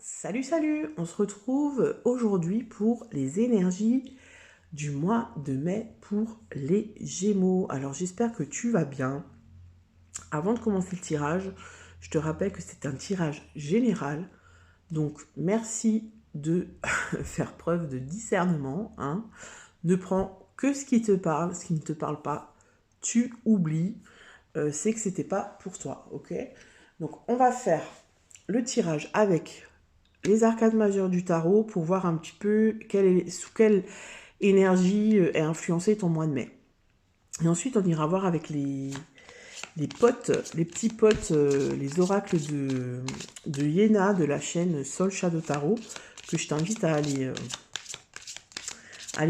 Salut, salut! On se retrouve aujourd'hui pour les énergies du mois de mai pour les Gémeaux. Alors j'espère que tu vas bien. Avant de commencer le tirage, je te rappelle que c'est un tirage général. Donc merci de faire preuve de discernement, hein. Ne prends que ce qui te parle, ce qui ne te parle pas, tu oublies. C'est que c'était pas pour toi, ok? Donc on va faire le tirage avec les arcades majeures du tarot pour voir un petit peu sous quelle énergie est influencé ton mois de mai. Et ensuite, on ira voir avec les potes, les petits potes, les oracles de Yéna de la chaîne Sol Shadow Tarot, que je t'invite à aller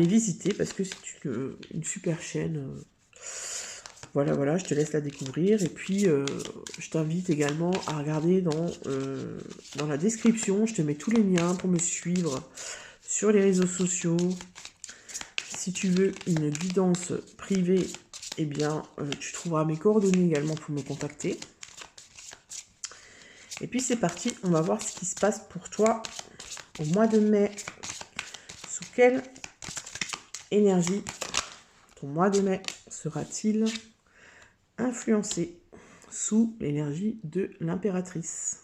visiter parce que c'est une super chaîne. Voilà, je te laisse la découvrir. Et puis, je t'invite également à regarder dans la description. Je te mets tous les liens pour me suivre sur les réseaux sociaux. Si tu veux une guidance privée, eh bien, tu trouveras mes coordonnées également pour me contacter. Et puis, c'est parti. On va voir ce qui se passe pour toi au mois de mai. Sous quelle énergie ton mois de mai sera-t-il influencé sous l'énergie de l'impératrice?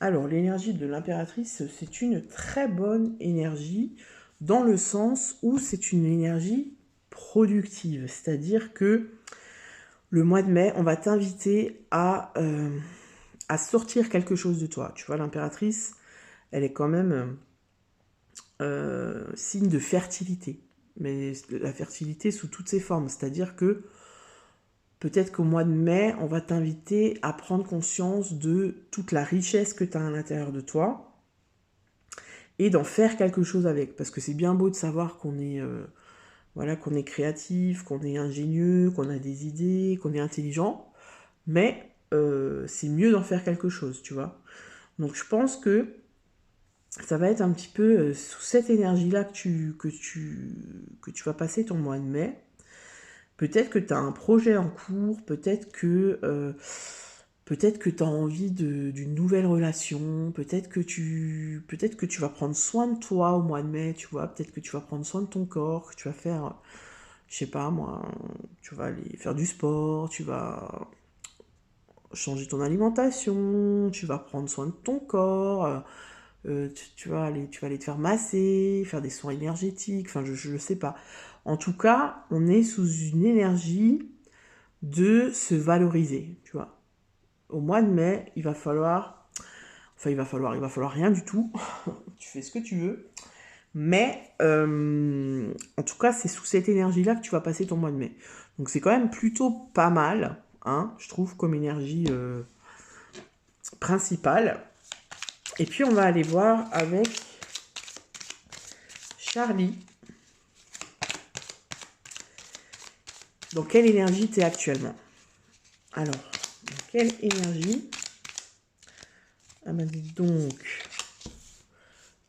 Alors, l'énergie de l'impératrice, c'est une très bonne énergie dans le sens où c'est une énergie productive. C'est-à-dire que le mois de mai, on va t'inviter à sortir quelque chose de toi. Tu vois, l'impératrice, elle est quand même signe de fertilité. Mais la fertilité sous toutes ses formes. C'est-à-dire que peut-être qu'au mois de mai, on va t'inviter à prendre conscience de toute la richesse que tu as à l'intérieur de toi et d'en faire quelque chose avec. Parce que c'est bien beau de savoir qu'on est, qu'on est créatif, qu'on est ingénieux, qu'on a des idées, qu'on est intelligent, mais c'est mieux d'en faire quelque chose, tu vois. Donc je pense que ça va être un petit peu sous cette énergie-là que tu vas passer ton mois de mai. Peut-être que tu as un projet en cours, peut-être que tu as envie d'une nouvelle relation, peut-être que tu vas prendre soin de toi au mois de mai, tu vois, peut-être que tu vas prendre soin de ton corps, que tu vas faire, je sais pas moi, tu vas aller faire du sport, tu vas changer ton alimentation, tu vas prendre soin de ton corps, tu vas aller te faire masser, faire des soins énergétiques, enfin je ne sais pas. En tout cas, on est sous une énergie de se valoriser, tu vois. Au mois de mai, il va falloir rien du tout. Tu fais ce que tu veux. Mais en tout cas, c'est sous cette énergie-là que tu vas passer ton mois de mai. Donc c'est quand même plutôt pas mal, hein, je trouve, comme énergie principale. Et puis on va aller voir avec Charlie. Dans quelle énergie tu es actuellement? Alors, dans quelle énergie? Ah ben dis donc.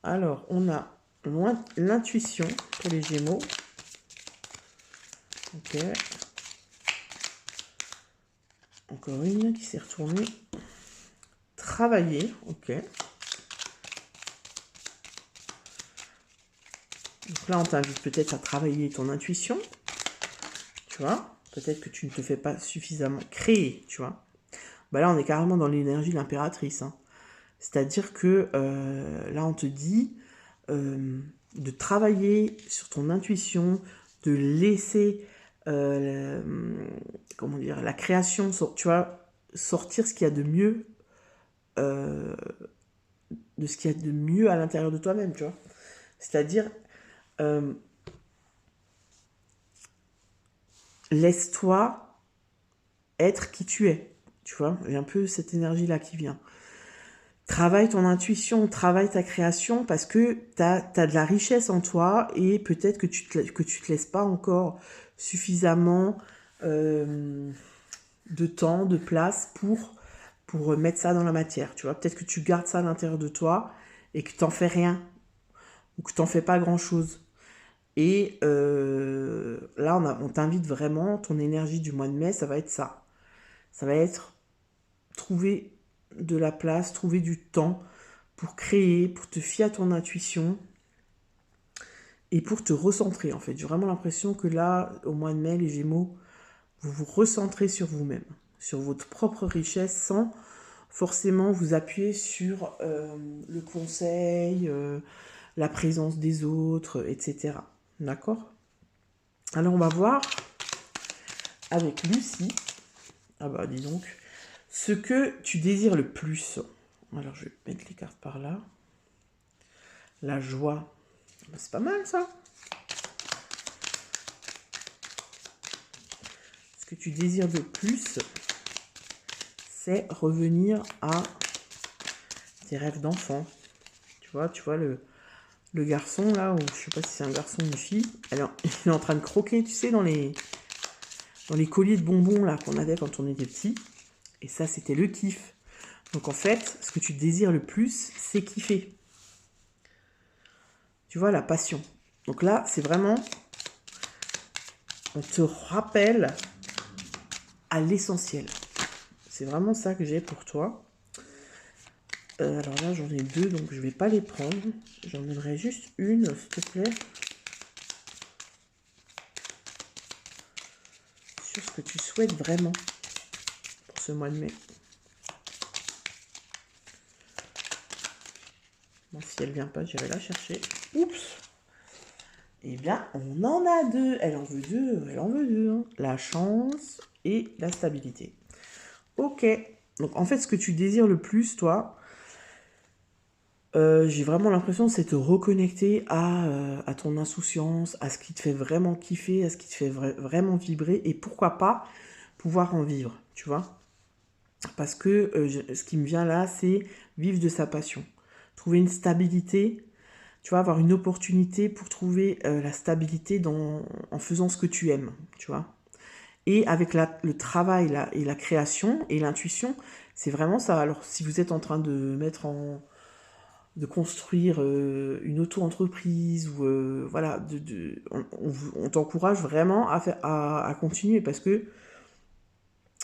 Alors, on a l'intuition pour les Gémeaux. Ok. Encore une qui s'est retournée. Travailler. Ok. Donc là, on t'invite peut-être à travailler ton intuition. Tu vois? Peut-être que tu ne te fais pas suffisamment créer, tu vois? Bah là, on est carrément dans l'énergie de l'impératrice, hein. C'est-à-dire que là, on te dit de travailler sur ton intuition, de laisser comment dire, la création, tu vois, sortir ce qu'il y a de mieux, euh, de ce qu'il y a de mieux à l'intérieur de toi-même, tu vois. C'est-à-dire, euh, laisse-toi être qui tu es, tu vois. Il y a un peu cette énergie-là qui vient. Travaille ton intuition, travaille ta création parce que tu as de la richesse en toi et peut-être que que tu te laisses pas encore suffisamment de temps, de place pour mettre ça dans la matière. Tu vois, peut-être que tu gardes ça à l'intérieur de toi et que tu n'en fais rien ou que tu n'en fais pas grand-chose. Et là, on t'invite vraiment, ton énergie du mois de mai, ça va être ça. Ça va être trouver de la place, trouver du temps pour créer, pour te fier à ton intuition et pour te recentrer en fait. J'ai vraiment l'impression que là, au mois de mai, les Gémeaux, vous vous recentrez sur vous-même, sur votre propre richesse sans forcément vous appuyer sur le conseil, la présence des autres, etc. D'accord? Alors on va voir avec Lucie, ah bah dis donc, ce que tu désires le plus. Alors je vais mettre les cartes par là. La joie, c'est pas mal ça. Ce que tu désires le plus, c'est revenir à tes rêves d'enfant. Tu vois le garçon là, ou je sais pas si c'est un garçon ou une fille, alors, il est en train de croquer, tu sais, dans les colliers de bonbons là qu'on avait quand on était petit. Et ça, c'était le kiff. Donc en fait, ce que tu désires le plus, c'est kiffer. Tu vois, la passion. Donc là, c'est vraiment, on te rappelle à l'essentiel. C'est vraiment ça que j'ai pour toi. Alors là, j'en ai deux, donc je vais pas les prendre. J'en aimerais juste une, s'il te plaît. Sur ce que tu souhaites vraiment pour ce mois de mai. Bon, si elle vient pas, j'irai la chercher. Oups. Eh bien, on en a deux. Elle en veut deux. Elle en veut deux. Hein. La chance et la stabilité. Ok. Donc, en fait, ce que tu désires le plus, toi, j'ai vraiment l'impression, c'est te reconnecter à ton insouciance, à ce qui te fait vraiment kiffer, à ce qui te fait vraiment vibrer. Et pourquoi pas pouvoir en vivre, tu vois. Parce que ce qui me vient là, c'est vivre de sa passion. Trouver une stabilité, tu vois, avoir une opportunité pour trouver la stabilité en faisant ce que tu aimes, tu vois. Et avec le travail là, et la création et l'intuition, c'est vraiment ça. Alors, si vous êtes en train de construire une auto-entreprise, ou voilà, on t'encourage vraiment à continuer parce que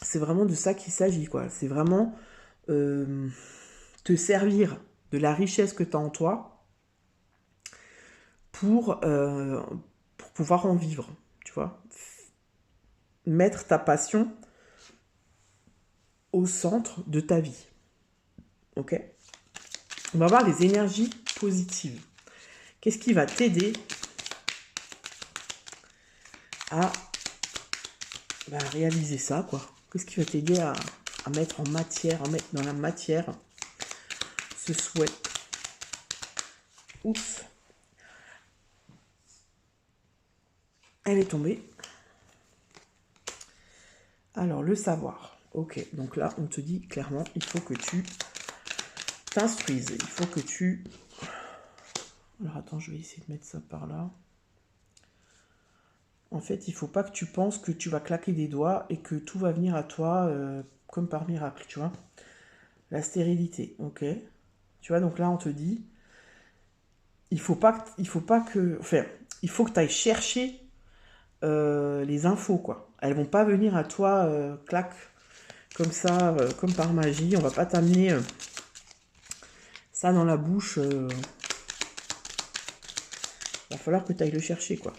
c'est vraiment de ça qu'il s'agit, quoi. C'est vraiment te servir de la richesse que tu as en toi pour pouvoir en vivre, tu vois. Mettre ta passion au centre de ta vie. Ok? On va voir les énergies positives. Qu'est-ce qui va t'aider à réaliser ça, quoi? Qu'est-ce qui va t'aider à mettre en matière, à mettre dans la matière ce souhait? Oups. Elle est tombée. Alors, le savoir. Ok, donc là, on te dit clairement, il faut que tu t'instruises. Il faut que tu... Alors, attends, je vais essayer de mettre ça par là. En fait, il faut pas que tu penses que tu vas claquer des doigts et que tout va venir à toi comme par miracle, tu vois. La stérilité, ok. Tu vois, donc là, on te dit, il faut pas que... Enfin, il faut que tu ailles chercher les infos, quoi. Elles vont pas venir à toi, clac, comme ça, comme par magie. On va pas t'amener ça dans la bouche. Va falloir que tu ailles le chercher, quoi.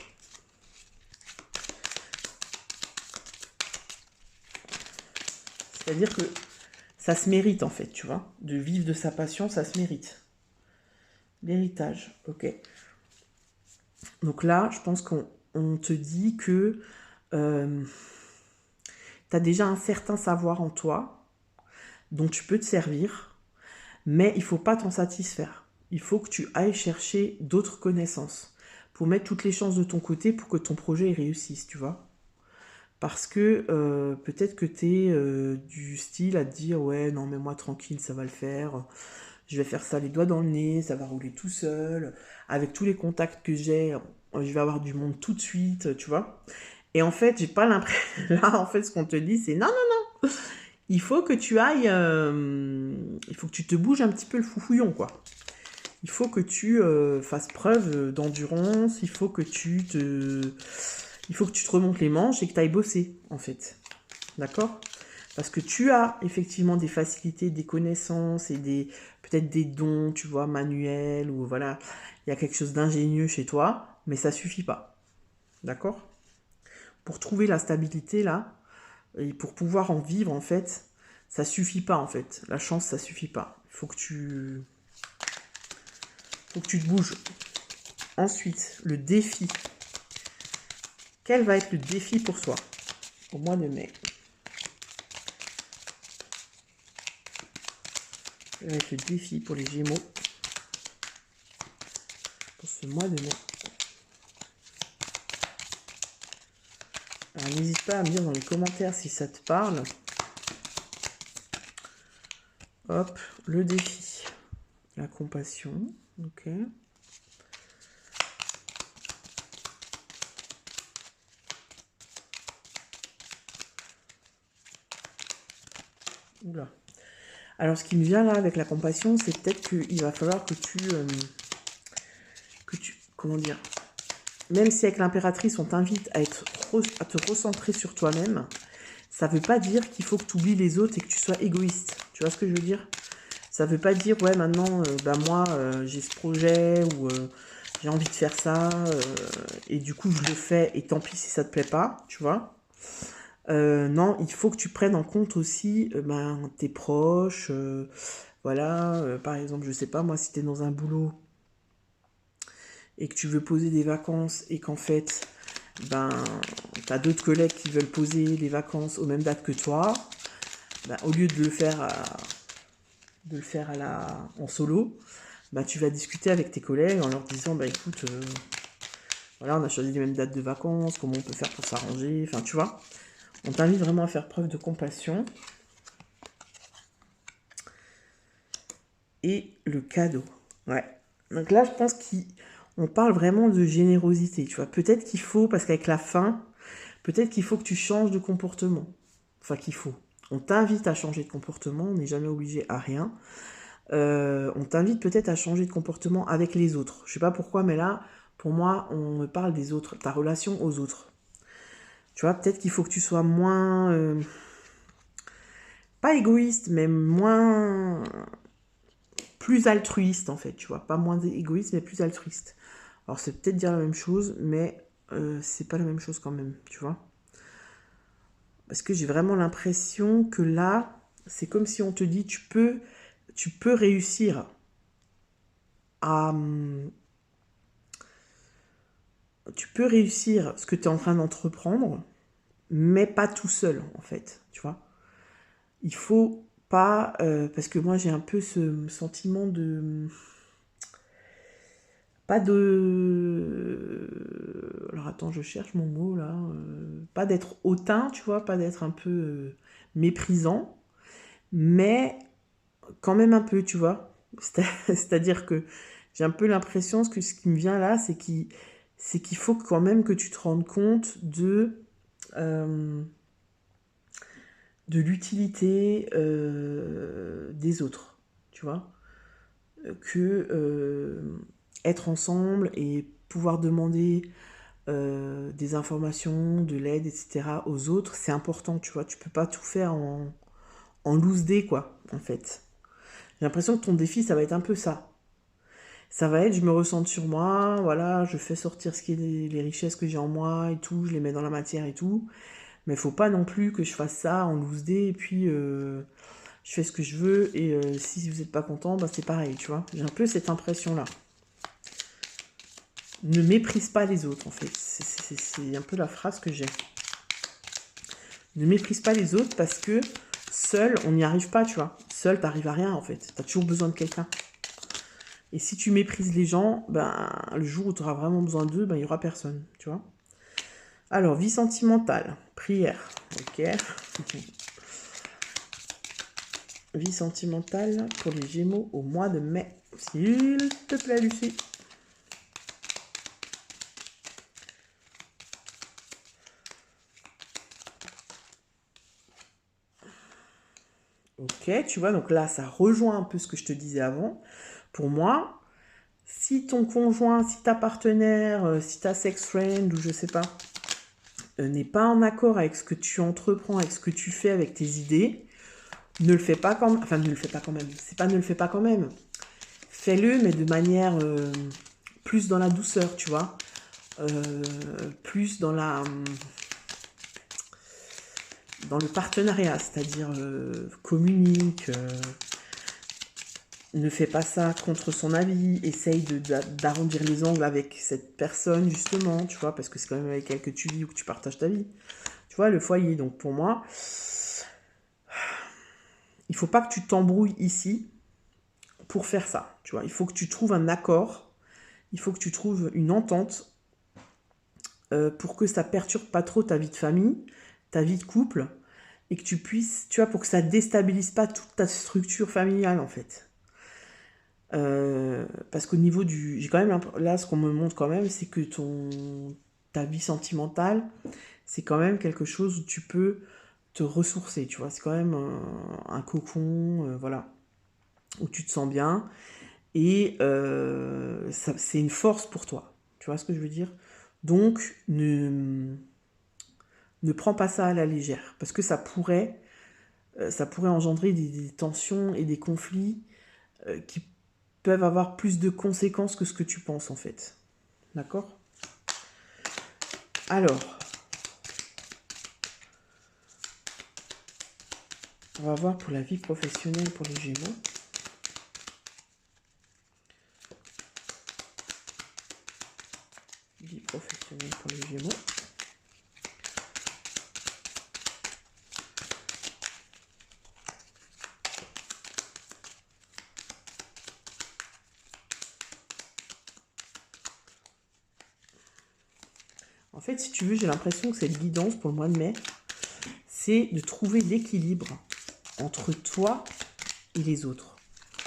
C'est-à-dire que ça se mérite, en fait, tu vois. De vivre de sa passion, ça se mérite. L'héritage, ok. Donc là, je pense qu'on te dit que tu as déjà un certain savoir en toi dont tu peux te servir, mais il ne faut pas t'en satisfaire. Il faut que tu ailles chercher d'autres connaissances pour mettre toutes les chances de ton côté pour que ton projet réussisse, tu vois. Parce que peut-être que tu es du style à te dire « Ouais, non, mais moi, tranquille, ça va le faire. Je vais faire ça les doigts dans le nez, ça va rouler tout seul. Avec tous les contacts que j'ai, je vais avoir du monde tout de suite, tu vois. » Et en fait, j'ai pas l'impression... Là, en fait, ce qu'on te dit, c'est « Non, non, non. Il faut que tu ailles... il faut que tu te bouges un petit peu le foufouillon, quoi. Il faut que tu fasses preuve d'endurance. Il faut que tu te remontes les manches et que tu ailles bosser, en fait. D'accord ? Parce que tu as effectivement des facilités, des connaissances et peut-être des dons, tu vois, manuels, ou voilà, il y a quelque chose d'ingénieux chez toi, mais ça suffit pas. D'accord? Pour trouver la stabilité là, et pour pouvoir en vivre en fait, ça suffit pas en fait. La chance, ça suffit pas. Il faut que tu te bouges. Ensuite, le défi. Quel va être le défi pour toi au mois de mai? Quel va être le défi pour les Gémeaux pour ce mois de mai? Alors n'hésite pas à me dire dans les commentaires si ça te parle. Hop, le défi. La compassion, ok. Oula. Alors, ce qui me vient là avec la compassion, c'est peut-être qu'il va falloir que tu... comment dire? Même si avec l'impératrice, on t'invite à te recentrer sur toi-même, ça veut pas dire qu'il faut que tu oublies les autres et que tu sois égoïste. Tu vois ce que je veux dire? Ça veut pas dire, ouais, maintenant, moi, j'ai ce projet ou j'ai envie de faire ça et du coup, je le fais et tant pis si ça te plaît pas, tu vois? Non, il faut que tu prennes en compte aussi tes proches. Voilà, par exemple, je sais pas, moi, si tu es dans un boulot et que tu veux poser des vacances et qu'en fait, tu as d'autres collègues qui veulent poser les vacances aux mêmes dates que toi, au lieu de le faire en solo, tu vas discuter avec tes collègues en leur disant, écoute, voilà, on a choisi les mêmes dates de vacances, comment on peut faire pour s'arranger, enfin, tu vois. On t'invite vraiment à faire preuve de compassion. Et le cadeau. Ouais. Donc là, je pense qu'on parle vraiment de générosité, tu vois. Peut-être qu'il faut, parce qu'avec la faim, peut-être qu'il faut que tu changes de comportement. Enfin, qu'il faut. On t'invite à changer de comportement, on n'est jamais obligé à rien. On t'invite peut-être à changer de comportement avec les autres. Je sais pas pourquoi, mais là, pour moi, on me parle des autres, ta relation aux autres. Tu vois, peut-être qu'il faut que tu sois moins... pas égoïste, mais plus altruiste en fait, tu vois, pas moins égoïste mais plus altruiste. Alors c'est peut-être dire la même chose, mais c'est pas la même chose quand même, tu vois. Parce que j'ai vraiment l'impression que là, c'est comme si on te dit tu peux réussir à tu peux réussir ce que tu es en train d'entreprendre, mais pas tout seul en fait, tu vois. Il faut pas parce que moi j'ai un peu ce sentiment de pas de... Alors attends, je cherche mon mot là. Pas d'être hautain, tu vois, pas d'être un peu méprisant, mais quand même un peu, tu vois. C'est-à-dire que j'ai un peu l'impression que ce qui me vient là, c'est qu'il faut quand même que tu te rendes compte de l'utilité des autres, tu vois. Être ensemble et pouvoir demander des informations, de l'aide, etc. aux autres, c'est important, tu vois. Tu peux pas tout faire en loose day, quoi, en fait. J'ai l'impression que ton défi, ça va être un peu ça. Ça va être, je me ressens sur moi, voilà, je fais sortir ce qui est les richesses que j'ai en moi et tout, je les mets dans la matière et tout. Mais il faut pas non plus que je fasse ça en loose day et puis je fais ce que je veux et si vous n'êtes pas content, c'est pareil, tu vois. J'ai un peu cette impression-là. Ne méprise pas les autres, en fait. C'est un peu la phrase que j'ai. Ne méprise pas les autres parce que seul, on n'y arrive pas, tu vois. Seul, t'arrives à rien, en fait. T'as toujours besoin de quelqu'un. Et si tu méprises les gens, le jour où tu auras vraiment besoin d'eux, il n'y aura personne, tu vois. Alors, vie sentimentale, prière, ok. Vie sentimentale pour les Gémeaux au mois de mai. S'il te plaît, Lucie. Ok, tu vois, donc là, ça rejoint un peu ce que je te disais avant. Pour moi, si ton conjoint, si ta partenaire, si ta sex friend ou je sais pas, n'est pas en accord avec ce que tu entreprends, avec ce que tu fais, avec tes idées, ne le fais pas quand même. Enfin, ne le fais pas quand même. C'est pas ne le fais pas quand même. Fais-le, mais de manière plus dans la douceur, tu vois. Plus dans le partenariat, c'est-à-dire communique, ne fais pas ça contre son avis, essaye d'arrondir les angles avec cette personne, justement, tu vois, parce que c'est quand même avec elle que tu vis ou que tu partages ta vie. Tu vois, le foyer, donc pour moi, il faut pas que tu t'embrouilles ici pour faire ça, tu vois. Il faut que tu trouves un accord, il faut que tu trouves une entente pour que ça perturbe pas trop ta vie de famille, ta vie de couple, et que tu puisses, tu vois, pour que ça déstabilise pas toute ta structure familiale, en fait. Parce qu'au niveau du... J'ai quand même là, ce qu'on me montre quand même, c'est que ta vie sentimentale, c'est quand même quelque chose où tu peux te ressourcer, tu vois. C'est quand même un cocon, voilà, où tu te sens bien. Et c'est une force pour toi. Tu vois ce que je veux dire? Donc, ne prends pas ça à la légère. Parce que ça pourrait engendrer des tensions et des conflits qui peuvent avoir plus de conséquences que ce que tu penses, en fait. D'accord? Alors, on va voir pour la vie professionnelle pour les Gémeaux. Vie professionnelle pour les Gémeaux. En fait, si tu veux, j'ai l'impression que cette guidance pour le mois de mai, c'est de trouver l'équilibre entre toi et les autres.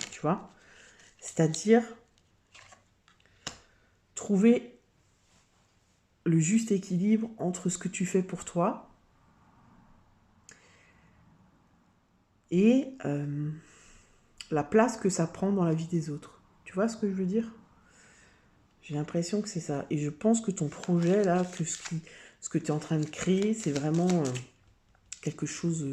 Tu vois? C'est-à-dire trouver le juste équilibre entre ce que tu fais pour toi et la place que ça prend dans la vie des autres. Tu vois ce que je veux dire? J'ai l'impression que c'est ça. Et je pense que ton projet, là, que ce que tu es en train de créer, c'est vraiment quelque chose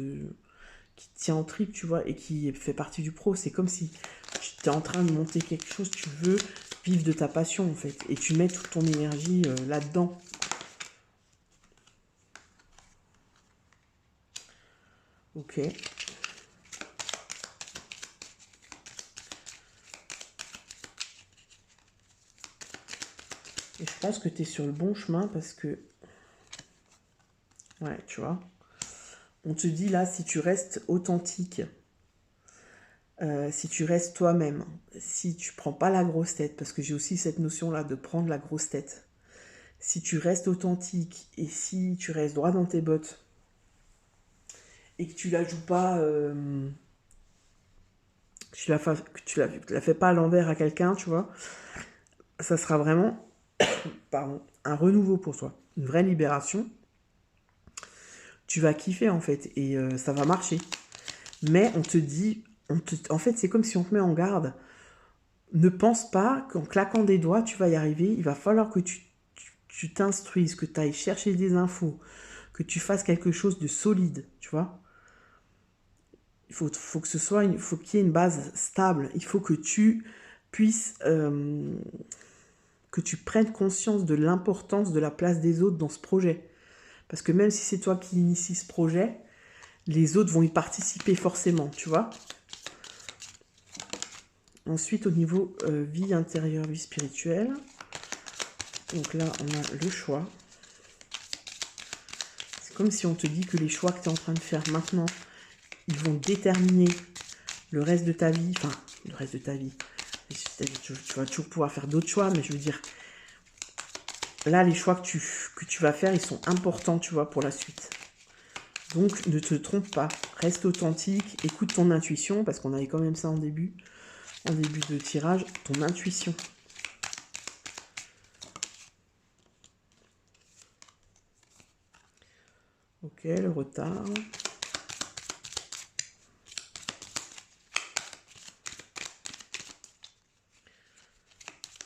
qui te tient en trip, tu vois, et qui fait partie du pro. C'est comme si tu es en train de monter quelque chose, tu veux vivre de ta passion, en fait. Et tu mets toute ton énergie là-dedans. Ok. Et je pense que tu es sur le bon chemin parce que... Ouais, tu vois. On te dit là, si tu restes authentique, si tu restes toi-même, si tu prends pas la grosse tête, parce que j'ai aussi cette notion-là de prendre la grosse tête, si tu restes authentique et si tu restes droit dans tes bottes et que tu la joues pas, que tu la fais pas à l'envers à quelqu'un, tu vois, ça sera vraiment pardon, un renouveau pour toi, une vraie libération. Tu vas kiffer en fait et ça va marcher. Mais on te dit, en fait c'est comme si on te met en garde. Ne pense pas qu'en claquant des doigts, tu vas y arriver. Il va falloir que tu t'instruises, que tu ailles chercher des infos, que tu fasses quelque chose de solide, tu vois. Il faut que ce soit, faut qu'il y ait une base stable. Il faut que tu puisses, que tu prennes conscience de l'importance de la place des autres dans ce projet. Parce que même si c'est toi qui initie ce projet, les autres vont y participer forcément, tu vois. Ensuite, au niveau vie intérieure, vie spirituelle, donc là, on a le choix. C'est comme si on te dit que les choix que tu es en train de faire maintenant, ils vont déterminer le reste de ta vie. Enfin, le reste de ta vie. Tu vas toujours pouvoir faire d'autres choix, mais je veux dire, là, les choix que tu vas faire, ils sont importants, tu vois, pour la suite. Donc, ne te trompe pas. Reste authentique, écoute ton intuition, parce qu'on avait quand même ça en début de tirage, ton intuition. Ok, le retard.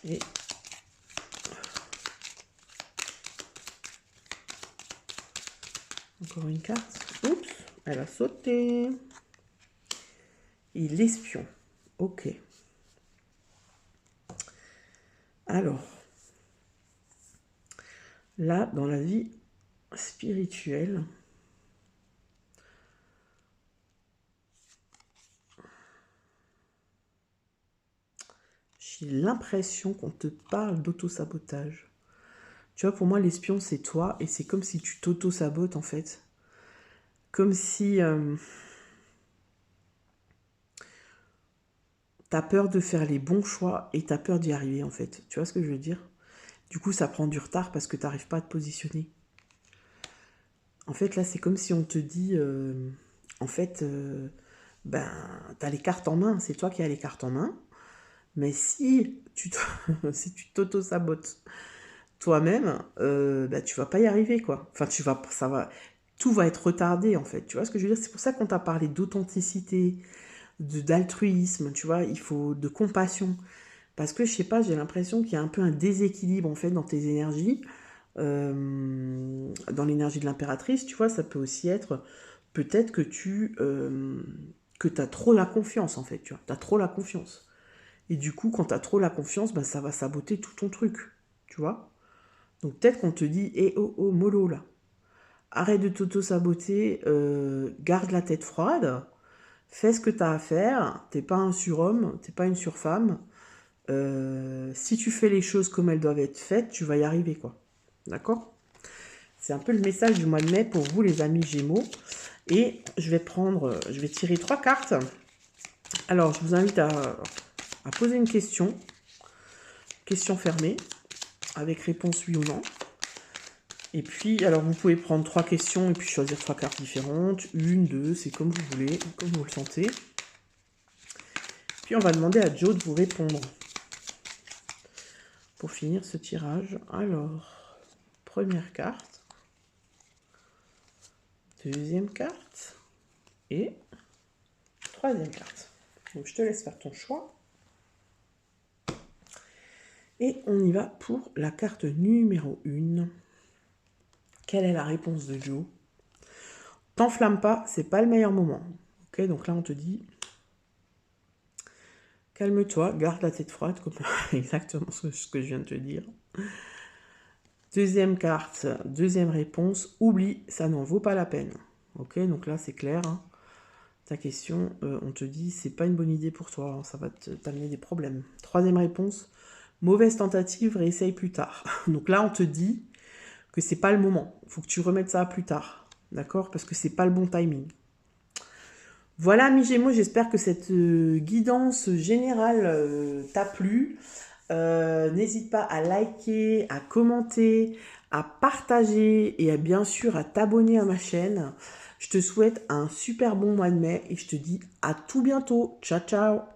Et Encore une carte. Oups, elle a sauté. Et l'espion. Ok. Alors, là, dans la vie spirituelle, j'ai l'impression qu'on te parle d'auto-sabotage. Tu vois, pour moi, l'espion, c'est toi, et c'est comme si tu t'auto-sabotes, en fait. Comme si t'as peur de faire les bons choix et t'as peur d'y arriver, en fait. Tu vois ce que je veux dire? Du coup, ça prend du retard parce que t'arrives pas à te positionner. En fait, là, c'est comme si on te dit, en fait, ben, t'as les cartes en main, c'est toi qui as les cartes en main. Mais si tu si tu t'auto-sabotes toi-même, bah, tu vas pas y arriver, quoi. Enfin, tout va être retardé, en fait. Tu vois ce que je veux dire? C'est pour ça qu'on t'a parlé d'authenticité, d'altruisme, tu vois, il faut de compassion. Parce que, je sais pas, j'ai l'impression qu'il y a un peu un déséquilibre, en fait, dans tes énergies. Dans l'énergie de l'impératrice, tu vois, ça peut aussi être peut-être que que t'as trop la confiance, en fait, tu vois. T'as trop la confiance. Et du coup, quand t'as trop la confiance, bah, ça va saboter tout ton truc, tu vois. Donc peut-être qu'on te dit, eh oh oh, mollo là, arrête de t'auto-saboter, garde la tête froide, fais ce que t'as à faire, t'es pas un surhomme, t'es pas une surfemme. Si tu fais les choses comme elles doivent être faites, tu vas y arriver, quoi. D'accord? C'est un peu le message du mois de mai pour vous, les amis Gémeaux. Et je vais tirer 3 cartes. Alors, je vous invite à poser une question fermée, avec réponse oui ou non. Et puis, alors vous pouvez prendre 3 questions et puis choisir 3 cartes différentes. 1, 2, c'est comme vous voulez, comme vous le sentez. Puis on va demander à Joe de vous répondre. Pour finir ce tirage. Alors, première carte. Deuxième carte. Et troisième carte. Donc je te laisse faire ton choix. Et on y va pour la carte numéro 1. Quelle est la réponse de Joe? T'enflamme pas, c'est pas le meilleur moment. Ok, donc là on te dit, calme-toi, garde la tête froide, comme exactement ce que je viens de te dire. Deuxième carte, deuxième réponse, oublie, ça n'en vaut pas la peine. Ok, donc là c'est clair. Hein. Ta question, on te dit, c'est pas une bonne idée pour toi, hein, ça va t'amener des problèmes. Troisième réponse, mauvaise tentative, réessaye plus tard. Donc là on te dit que c'est pas le moment, il faut que tu remettes ça à plus tard. D'accord? Parce que c'est pas le bon timing. Voilà, amis Gémeaux, j'espère que cette guidance générale t'a plu. N'hésite pas à liker, à commenter, à partager et bien sûr à t'abonner à ma chaîne. Je te souhaite un super bon mois de mai et je te dis à tout bientôt. Ciao, ciao!